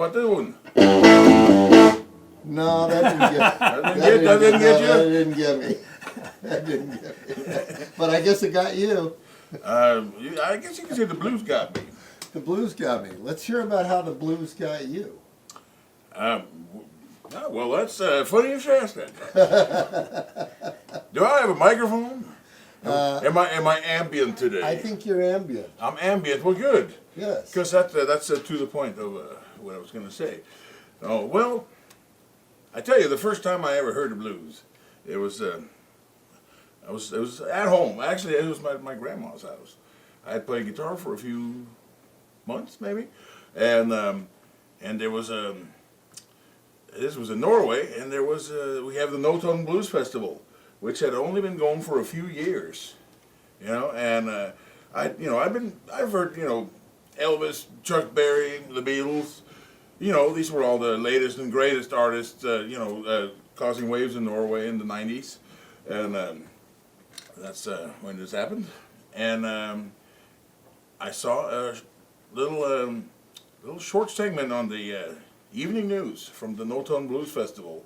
about this one? No, that didn't get. That didn't get you? That didn't get me. That didn't get me. But I guess it got you. I guess you can say the blues got me. The blues got me. Let's hear about how the blues got you. Well, that's funny you should ask that. Do I have a microphone? Am I ambient today? I think you're ambient. I'm ambient. Well, good. Yes. Because that's to the point of what I was going to say. Oh well, I tell you, the first time I ever heard the blues, it was it was at home. Actually, it was my grandma's house. I had played guitar for a few months, maybe, and there was this was in Norway, and there was we have the No Tongue Blues Festival, which had only been going for a few years, you know, and I've heard, you know, Elvis, Chuck Berry, the Beatles, you know, these were all the latest and greatest artists, you know, causing waves in Norway in the 90s, and that's when this happened, and I saw a little short segment on the evening news from the No Tongue Blues Festival,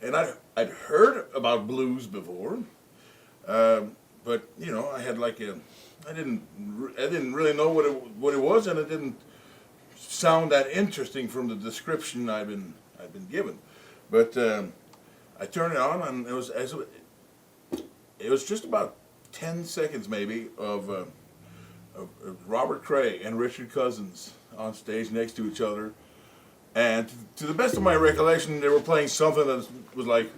and I'd heard about blues before, but you know, I had like I didn't really know what it was, and it didn't sound that interesting from the description I've been given. But I turned it on, and it was just about 10 seconds maybe of Robert Cray and Richard Cousins on stage next to each other. And to the best of my recollection, they were playing something that was like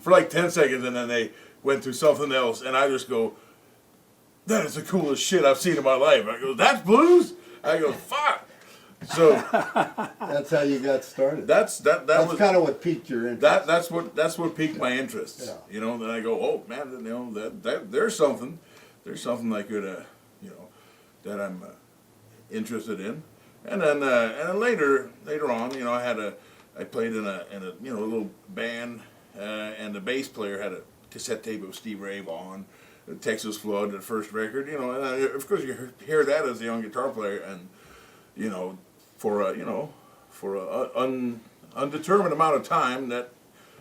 for like 10 seconds, and then they went to something else, and I just go, that is the coolest shit I've seen in my life. I go, that's blues? I go, fuck. So that's how you got started. That's was kind of what piqued your interest. That's what piqued my interest. Yeah. You know, then I go, oh man, you know, that there's something I could you know, that I'm interested in, and then later on, you know, I played in a you know, a little band, and the bass player had a cassette tape of Steve Ray Vaughan, Texas Flood, the first record, you know, and of course you hear that as a young guitar player, and you know, for a undetermined amount of time, that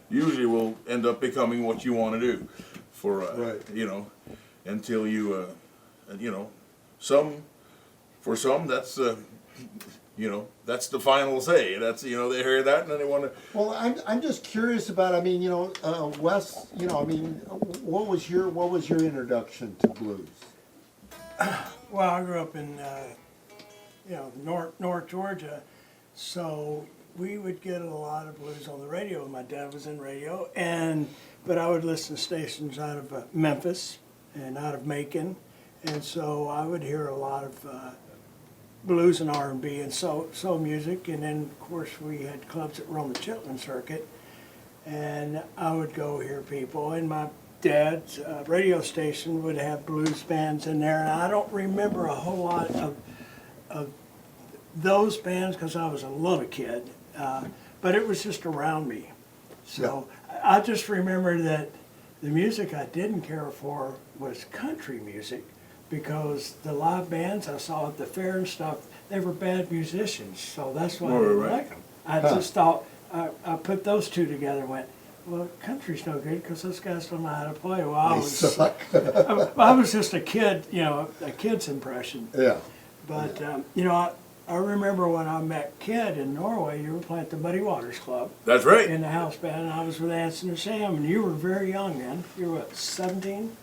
usually will end up becoming what you want to do, for right. You know, until you you know. For some, that's you know, that's the final say. That's, you know, they hear that and then they want to. Well, I'm just curious about. I mean, you know, Wes. You know, I mean, what was your introduction to blues? Well, I grew up in you know, North Georgia, so we would get a lot of blues on the radio. My dad was in radio, but I would listen to stations out of Memphis and out of Macon. And so I would hear a lot of blues and R&B and soul music. And then, of course, we had clubs that were on the Chitlin circuit. And I would go hear people. And my dad's radio station would have blues bands in there. And I don't remember a whole lot of those bands because I was a little kid. But it was just around me. So yeah. I just remember that the music I didn't care for was country music, because the live bands I saw at the fair and stuff, they were bad musicians, so that's why I didn't like them. I just thought, I put those two together and went, well, country's no good because those guys don't know how to play. Well, I was just a kid, you know, a kid's impression. Yeah. But, you know, I remember when I met Kid in Norway, you were playing at the Muddy Waters Club. That's right. In the house band, and I was with Anson and Sam, and you were very young then. You were what, 17?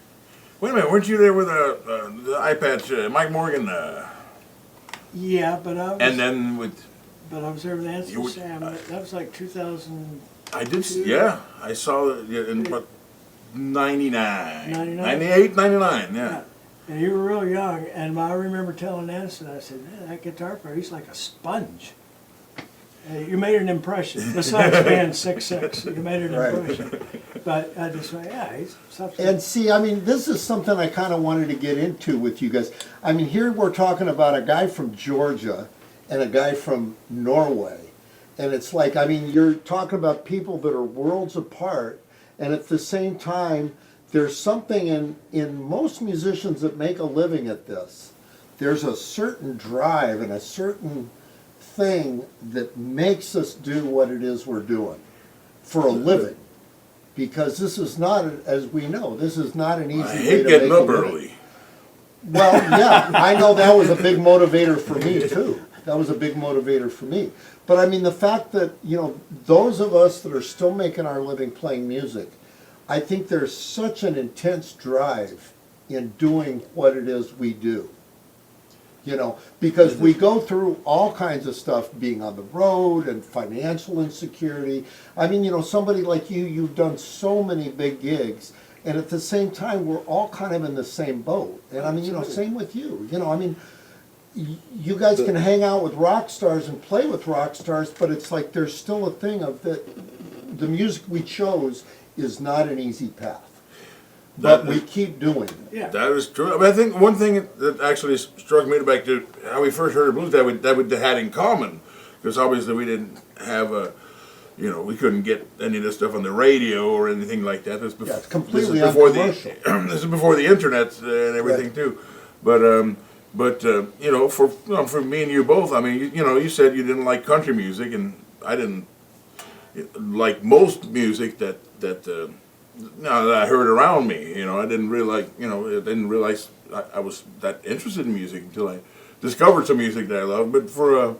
Wait a minute, weren't you there with the iPad, Mike Morgan? Yeah, but I was. And then with. But I was there with Anson and Sam. That was like 2000. I did. Yeah, I saw it in what, 99. 98, 99. Yeah. And you were real young, and I remember telling Anson, I said, man, that guitar player, he's like a sponge. You made an impression. Besides being 6'6", you made an impression. But I just went, yeah, he's something. And see, I mean, this is something I kind of wanted to get into with you guys. I mean, here we're talking about a guy from Georgia and a guy from Norway. And it's like, I mean, you're talking about people that are worlds apart, and at the same time, there's something in most musicians that make a living at this there's a certain drive and a certain thing that makes us do what it is we're doing for a living. Because this is not, as we know, this is not an easy I way hate to getting make a up living. early. Well, yeah, I know that was a big motivator for me too. That was a big motivator for me. But I mean, the fact that, you know, those of us that are still making our living playing music, I think there's such an intense drive in doing what it is we do. You know, because we go through all kinds of stuff, being on the road and financial insecurity. I mean, you know, somebody like you, you've done so many big gigs, and at the same time, we're all kind of in the same boat. And I mean, you know, same with you. You know, I mean, you guys can hang out with rock stars and play with rock stars, but it's like there's still a thing of that the music we chose is not an easy path. But we keep doing it. Yeah. That is true. I mean, I think one thing that actually struck me back to how we first heard of blues that we had in common, because obviously we didn't have a, you know, we couldn't get any of this stuff on the radio or anything like that. This, Yeah, it's completely this is before uncommercial. this is before the internet and everything Right. too. But you know, for me and you both, I mean, you know, you said you didn't like country music, and I didn't like most music that I heard around me. You know, I didn't really like, you know, I didn't realize I was that interested in music until I discovered some music that I loved. But for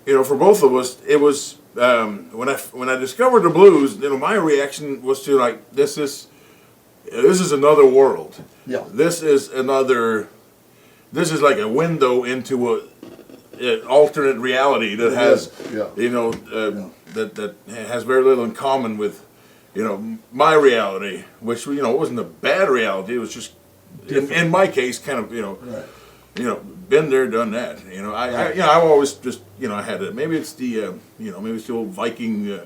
you know, for both of us, it was when I discovered the blues. You know, my reaction was to like, this is another world. Yeah. This is like a window into an alternate reality that has, Yeah. you know, that has very little in common with, you know, my reality, which, you know, wasn't a bad reality. It was just, in my case, kind of, you know, Right. you know, been there, done that. You know, I've always just, you know, I had it. Maybe it's the, you know, maybe it's the old Viking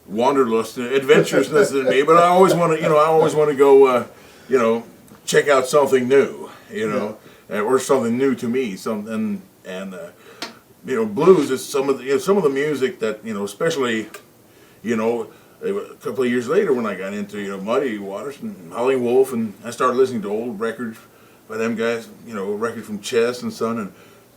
wanderlust, adventurousness in me. But I always want to, you know, go, you know, check out something new, you know, or something new to me. And you know, blues is some of the music that, you know, especially, you know, a couple of years later when I got into, you know, Muddy Waters and Howling Wolf, and I started listening to old records by them guys, you know, records from Chess and Son, and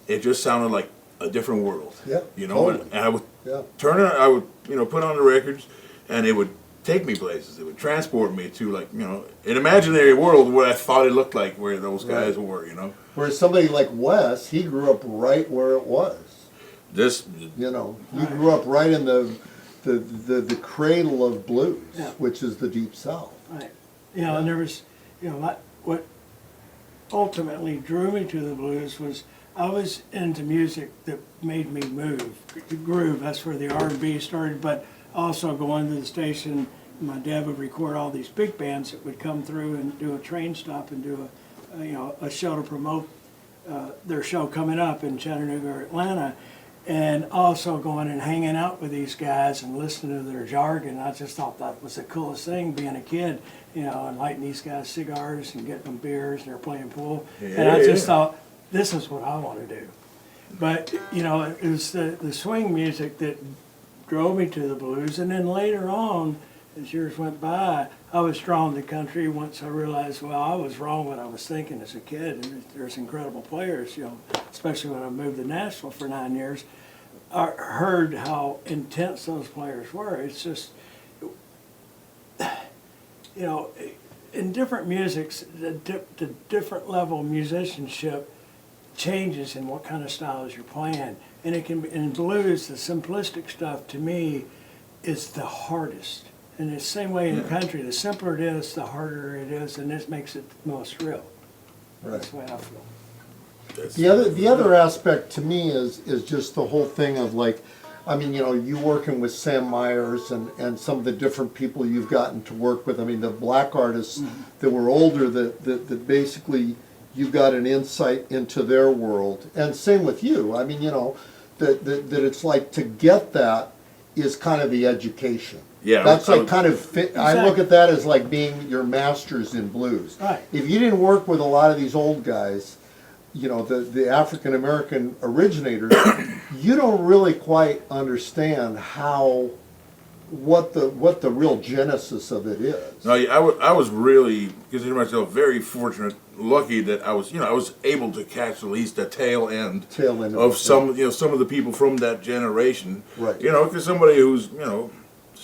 it just sounded like a different world. Yeah, You know, totally. and I would Yeah. turn it, I would, you know, put on the records, and it would take me places. It would transport me to, like, you know, an imaginary world where I thought it looked like where those guys were, you know. Whereas somebody like Wes, he grew up right where it was. This, You know, he grew up right in the cradle of blues, Yeah. which is the Deep South. Right. You know, and there was, you know, what ultimately drew me to the blues was I was into music that made me move, groove. That's where the R&B started, but also going to the station, my dad would record all these big bands that would come through and do a train stop and do a show to promote their show coming up in Chattanooga or Atlanta. And also going and hanging out with these guys and listening to their jargon. I just thought that was the coolest thing, being a kid, you know, and lighting these guys cigars and getting them beers and they're playing pool. And I just thought, this is what I want to do. But, you know, it was the swing music that drove me to the blues. And then later on, as years went by, I was drawn to country once I realized, well, I was wrong what I was thinking as a kid. And there's incredible players, you know, especially when I moved to Nashville for 9 years. I heard how intense those players were. It's just, you know, in different musics, the different level of musicianship changes in what kind of styles you're playing. And it can be, in blues, the simplistic stuff to me is the hardest. And the same way in country, the simpler it is, the harder it is, and this makes it the most real. That's the way I feel. The other aspect to me is just the whole thing of, like, I mean, you know, you working with Sam Myers and some of the different people you've gotten to work with. I mean, the black artists that were older that basically you got an insight into their world. And same with you. I mean, you know, that it's like to get that is kind of the education. Yeah, That's I like would- kind of fit. I look at that as like being your masters in blues. Right. If you didn't work with a lot of these old guys, you know, the African American originators, you don't really quite understand what the real genesis of it is. No, I was really, consider myself very fortunate. lucky that I was able to catch at least the tail end of some some of the people from that generation. Right. Because somebody who's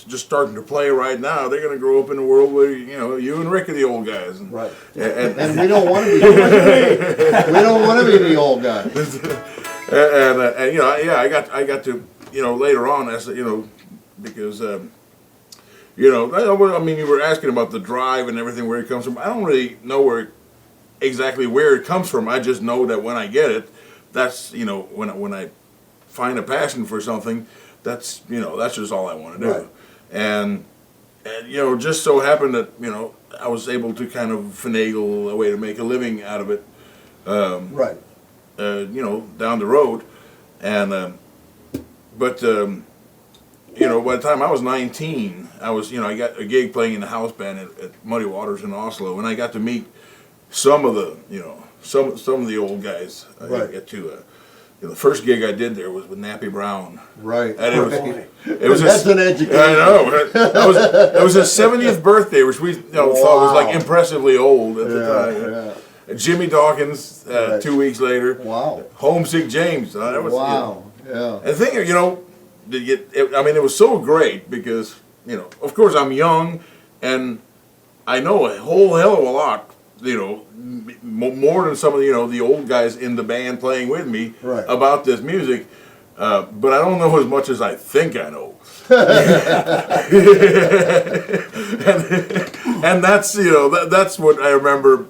just starting to play right now, they're going to grow up in a world where you and Rick are the old guys. And, right. And we don't want to be. We don't want to be the old guys. and I got to later on as because. I mean, you were asking about the drive and everything, where it comes from. I don't really know exactly where it comes from. I just know that when I get it, that's, when I find a passion for something, that's just all I want to do. Right. And just so happened that, I was able to kind of finagle a way to make a living out of it, Right. Down the road. And, by the time I was 19, I got a gig playing in the house band at Muddy Waters in Oslo, and I got to meet some of the, some of the old guys. I Right. got to, the first gig I did there was with Nappy Brown. Right. And it was That's an education. I know. It was his 70th birthday, which we thought was like impressively old at the time. Yeah. Jimmy Dawkins, Right. 2 weeks later. Wow. Homesick James. That was, Wow. Yeah. and the thing, it was so great because, of course I'm young and I know a whole hell of a lot, more than some of the old guys in the band playing with me Right. about this music, but I don't know as much as I think I know. and that's, that's what I remember,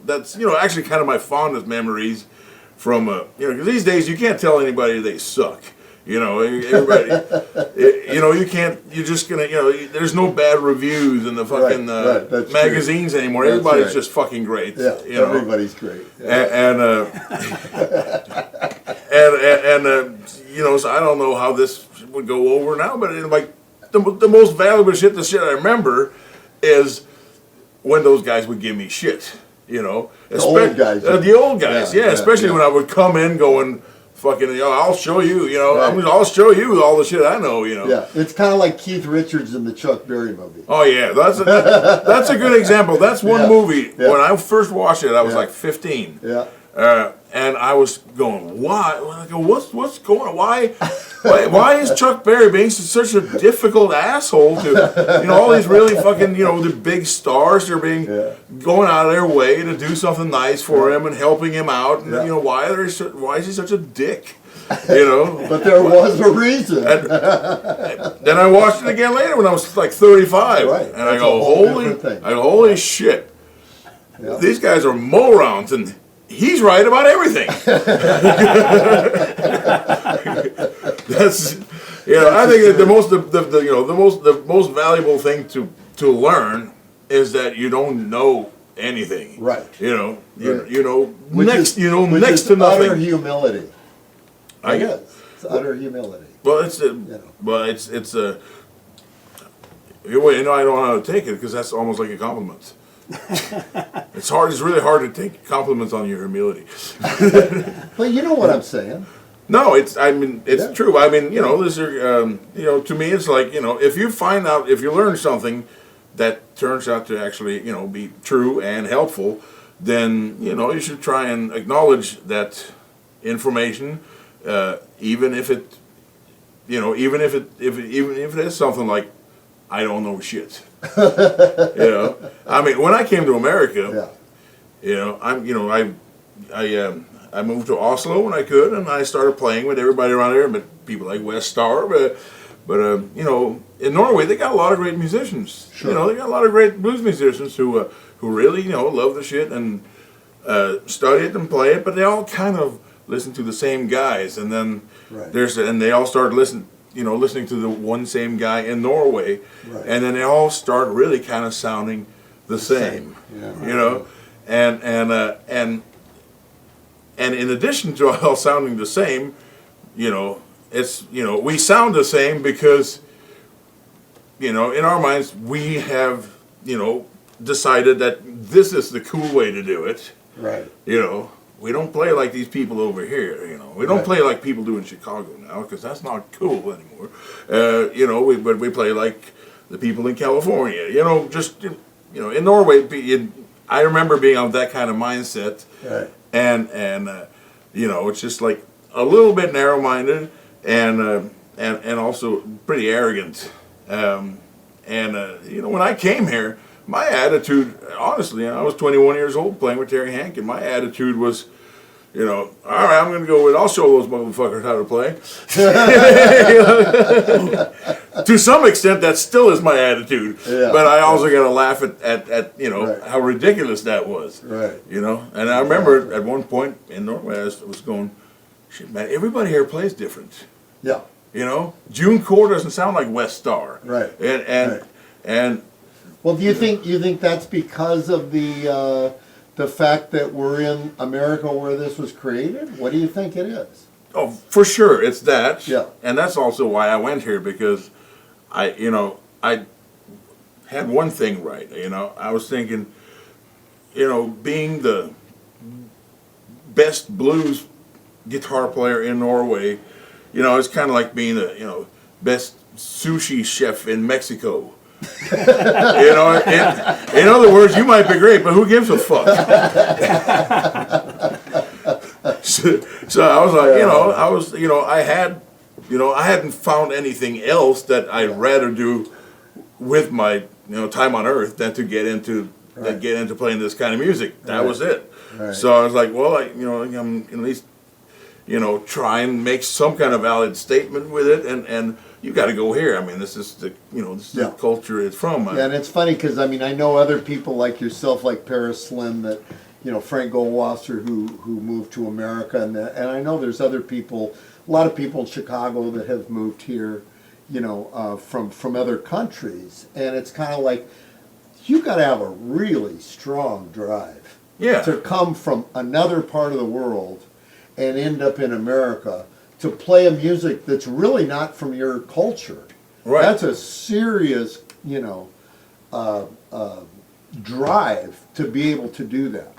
that's, actually kind of my fondest memories from, because these days you can't tell anybody they suck. Everybody, you're just gonna, there's no bad reviews in the fucking Right. magazines anymore. That's Everybody's right. just fucking great. Yeah. Everybody's great. Yeah. So I don't know how this would go over now, but the most valuable shit, the shit I remember is when those guys would give me shit, The old guys. The old guys, Yeah, especially when I would come in going, fucking, I'll show you, Right. I'll show you all the shit I know, Yeah, it's kind of like Keith Richards in the Chuck Berry movie. Oh yeah, that's a good example. That's one Yeah. movie. Yeah. When I first watched it, I was Yeah. like 15. Yeah. And I was going, why? What's going on? Why is Chuck Berry being such a difficult asshole to, all these really fucking, the big stars are being going out of their way to do something nice for him and helping him out. And, Yeah. why is he such a dick? But there was a reason. Then I watched it again later when I was like 35, Right. and I That's go, a whole different thing. holy shit, Yeah. these guys are morons, and he's right about everything. That's, I think that the most valuable thing to learn is that you don't know anything. Right. Which next is to utter nothing. humility. I It guess. is. It's utter humility. Well, it's I don't know how to take it because that's almost like a compliment. It's really hard to take compliments on your humility. But you know what I'm saying. No, it's Yeah. true. This are, to me, it's like, if you learn something that turns out to actually, be true and helpful, then, you should try and acknowledge that information, even if it is something like, I don't know shit. When I came to America, I moved to Oslo when I could, and I started playing with everybody around there, but people like Wes Starr, but in Norway they got a lot of great musicians. Sure. They got a lot of great blues musicians who really love the shit and study it and play it, but they all kind of listen to the same guys, and then Right. they all start listening to the one same guy in Norway, Right. and then they all start really kind of sounding the same. Yeah. And in addition to all sounding the same, it's we sound the same because in our minds we have decided that this is the cool way to do it. Right. We don't play like these people over here, We don't Right. play like people do in Chicago now, because that's not cool anymore. But we play like the people in California. In Norway, I remember being of that kind of mindset, Right. and you know, it's just like a little bit narrow-minded, and also pretty arrogant. You know, when I came here, my attitude, honestly, I was 21 years old playing with Terry Hanck, and my attitude was, you know, all right, I'm going to go with, I'll show those motherfuckers how to play. To some extent, that still is my attitude. Yeah. But I also got to laugh at you know, Right. how ridiculous that was. Right. You know, and I remember at one point in Norway, I was going, shit, man, everybody here plays different. Yeah. You know, June Core doesn't sound like Wes Starr. Right. And Right. Well, do you think that's because of the fact that we're in America where this was created? What do you think it is? oh, for sure, it's that. Yeah. And that's also why I went here, because I had one thing right. You know, I was thinking, you know, being the best blues guitar player in Norway, you know, it's kind of like being the, you know, best sushi chef in Mexico. You know, in other words, you might be great, but who gives a fuck? So I was like, I hadn't found anything else that I'd rather do with my, you know, time on Earth than to get into playing this kind of music. That was it. Right. So I was like, well, I'm at least, you know, try and make some kind of valid statement with it, and you got to go here. I mean, this is the, you know, this is the culture it's from. Yeah, and it's funny because I mean I know other people like yourself, like Paris Slim, that you know Frank Goldwasser who moved to America, and I know there's other people, a lot of people in Chicago that have moved here, you know, from other countries, and it's kind of like you got to have a really strong drive, to come from another part of the world and end up in America to play a music that's really not from your culture. Right. That's a serious, you know, drive to be able to do that.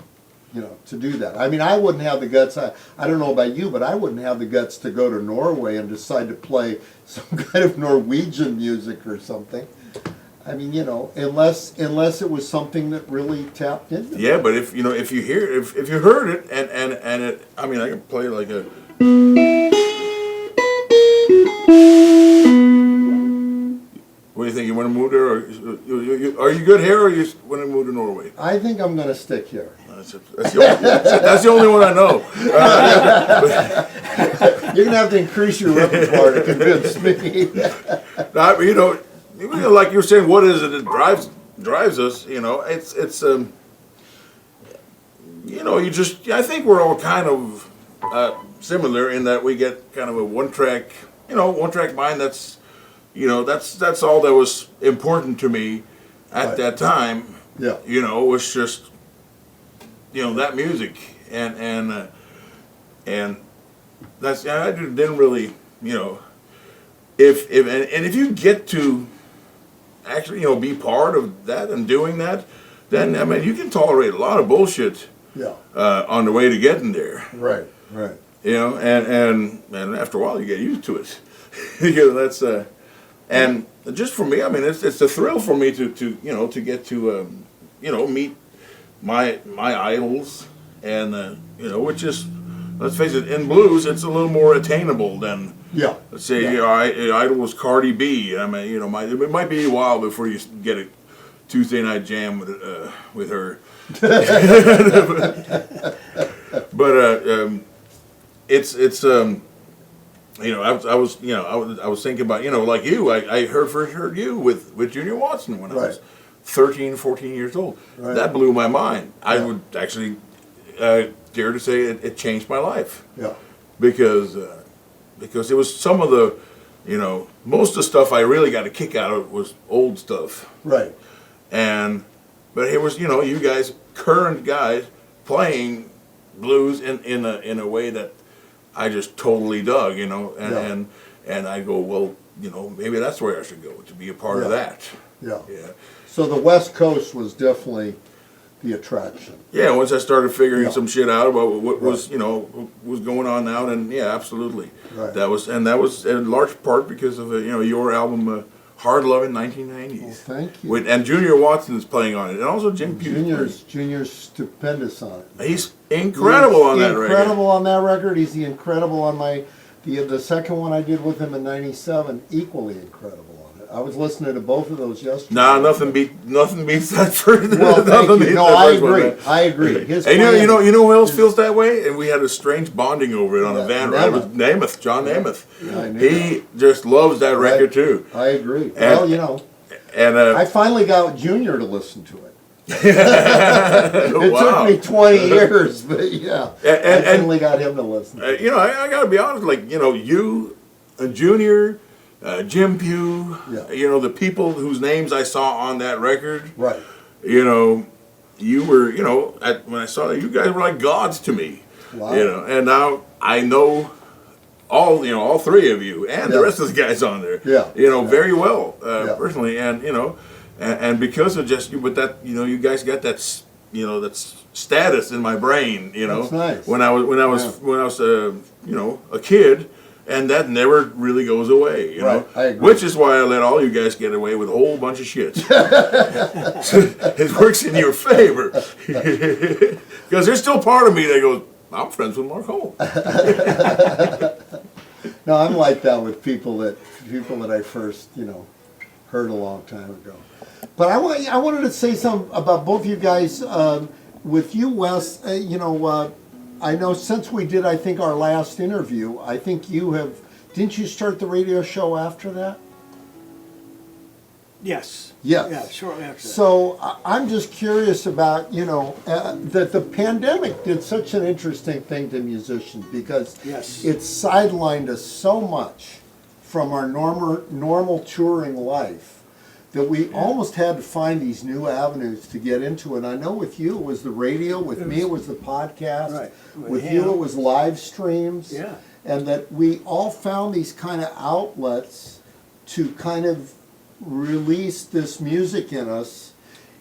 You know, to do that. I mean, I wouldn't have the guts. I don't know about you, but I wouldn't have the guts to go to Norway and decide to play some kind of Norwegian music or something. I mean, you know, unless it was something that really tapped into. Yeah, but if you heard it and it, I mean, I can play like a. What do you think? You want to move there, or are you good here, or you want to move to Norway? I think I'm going to stick here. That's the only one I know. You're going to have to increase your repertoire to convince me. You know, like you were saying, what is it that drives us? You know, it's you know, I think we're all kind of similar in that we get kind of a one track mind. That's, you know, that's all that was important to me at that time. Yeah. You know, was just, you know, that music and that's, I didn't really, you know, if you get to actually, you know, be part of that and doing that, then I mean you can tolerate a lot of bullshit. Yeah. On the way to getting there. Right. Right. You know, and after a while you get used to it. You know, that's and just for me, I mean, it's a thrill for me to you know, to get to you know, meet my idols, and you know, which is, let's face it, in blues it's a little more attainable than, let's say, you know, idol was Cardi B. I mean, you know, it might be a while before you get a Tuesday night jam with her. But it's you know, I was thinking about, you know, like you, I first heard you with Junior Watson when I was 13, 14 years old. Right. That blew my mind. I would actually dare to say it changed my life. Yeah. Because it was some of the, you know, most of the stuff I really got a kick out of was old stuff. Right. But it was, you know, you guys, current guys, playing blues in a way that I just totally dug, you know, and I go, well, you know, maybe that's where I should go, to be a part of that. Yeah. Yeah. So the West Coast was definitely the attraction. Yeah, once I started figuring some shit out about what was, Right. you know, what was going on now, then yeah, absolutely. Right. That was in large part because of, you know, your album, Hard Lovin' Well, 1990s. thank you. And Junior Watson is playing on it, and also Jim Pugh. Junior's stupendous on it. He's incredible on that record. Incredible on that record. He's the incredible on the second one I did with him in '97. Equally incredible on it. I was listening to both of those yesterday. Nah, nothing beats that first. Well, thank nothing you. beats No, that I first one, agree. man. I agree. His And playing- you know who else feels that way? And we had a strange bonding over it on a Yeah, van ride. It was Namath, John Namath. Yeah, I knew He just loves that record too. I agree. And- Well, And I finally got Junior to listen to it. oh, It wow. took me 20 years, but yeah, And- I finally got him to listen. I gotta be honest. Like you, Junior, Jim Pugh. Yeah. The people whose names I saw on that record. Right. You were. When I saw that, you guys were like gods to me. Wow. And now I know all three of you and the Yeah. rest of the guys on there. Yeah. Very well Yeah. personally, and because of just you, but that you guys got that that status in my brain. That's nice. When I was a kid. And that never really goes away, you know. Right, I agree. Which is why I let all you guys get away with a whole bunch of shit. It works in your favor, because there's still part of me that goes, "I'm friends with Mark Hummel." No, I'm like that with people that I first, heard a long time ago. But I wanted to say something about both you guys. With you, Wes, I know since we did, I think, our last interview, I think didn't you start the radio show after that? Yes. Yes. Yeah, shortly after that. So I'm just curious about, that the pandemic did such an interesting thing to musicians because Yes. it sidelined us so much from our normal touring life that we almost had to find these new avenues to get into. And I know with you it was the radio, with me it was the podcast, Right. with With you him. it was live streams. Yeah. And that we all found these kind of outlets to kind of release this music in us.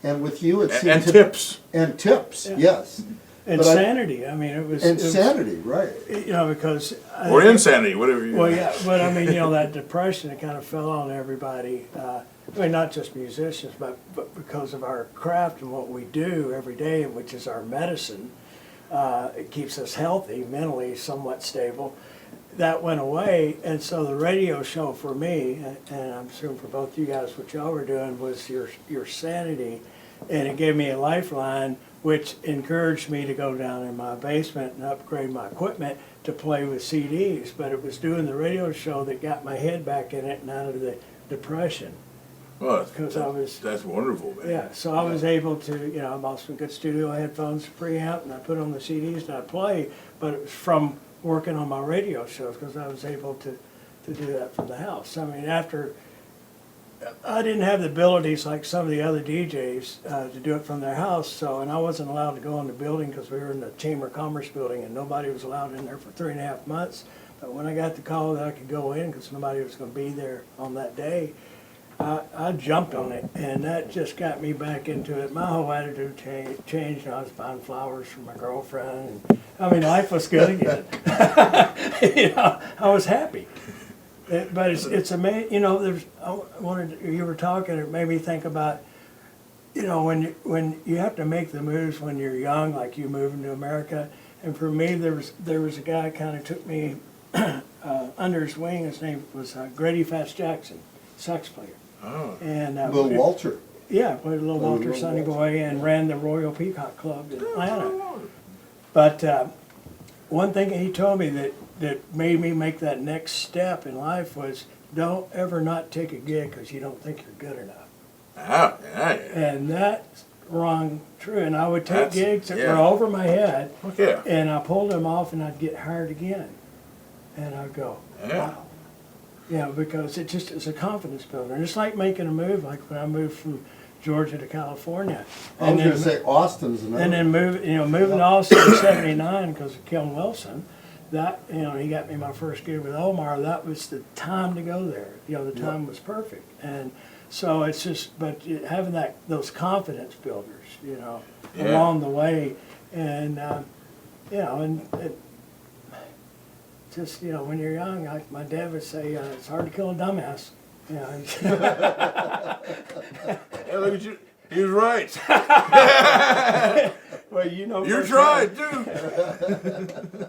And with you it seemed And to... tips. And tips, Yeah. yes. Insanity. I mean, it was... Insanity, right. Because... Or insanity, whatever you. Well, yeah, but I mean, that depression, it kind of fell on everybody. Not just musicians, but because of our craft and what we do every day, which is our medicine. It keeps us healthy, mentally somewhat stable. That went away, and so the radio show for me, and I'm assuming for both you guys, what y'all were doing was your sanity, and it gave me a lifeline, which encouraged me to go down in my basement and upgrade my equipment to play with CDs. But it was doing the radio show that got my head back in it and out of the depression. Well, Because I was... that's wonderful, man. Yeah, so I was able to, I bought some good studio headphones, preamp, and I put on the CDs and I play, but it was from working on my radio shows because I was able to do that from the house. I mean, after, I didn't have the abilities like some of the other DJs to do it from their house, and I wasn't allowed to go in the building because we were in the Chamber of Commerce building and nobody was allowed in there for 3.5 months. But when I got the call that I could go in because nobody was going to be there on that day, I jumped on it, and that just got me back into it. My whole attitude changed. I was buying flowers for my girlfriend. And, I mean, life was good again. I was happy. But it's amazing. You were talking. It made me think about, when you have to make the moves when you're young, like you moving to America. And for me, there was a guy kind of took me under his wing. His name was Grady Fats Jackson, sax player. Oh. And Little Walter. yeah, played Little Walter, Little Sonny Walter. Boy, and ran the Royal Peacock Club in Atlanta. But one thing he told me that made me make that next step in life was don't ever not take a gig because you don't think you're good enough. Ah, yeah. And that's rung true. And I would take That's- gigs that yeah. were over my head, Yeah. and I pulled them off, and I'd get hired again. And I'd go, Yeah. wow. Because it just is a confidence builder. And it's like making a move, like when I moved from Georgia to California. I was going to say Austin's another. And then moving to Austin in '79 because of Kel Wilson, that he got me my first gig with Omar. That was the time to go there. The time was perfect, and so it's just having those confidence builders, along the way, and just when you're young, like my dad would say, it's hard to kill a dumbass. You know, Hey, look at you. He was right. well, you know. You firsthand. tried too.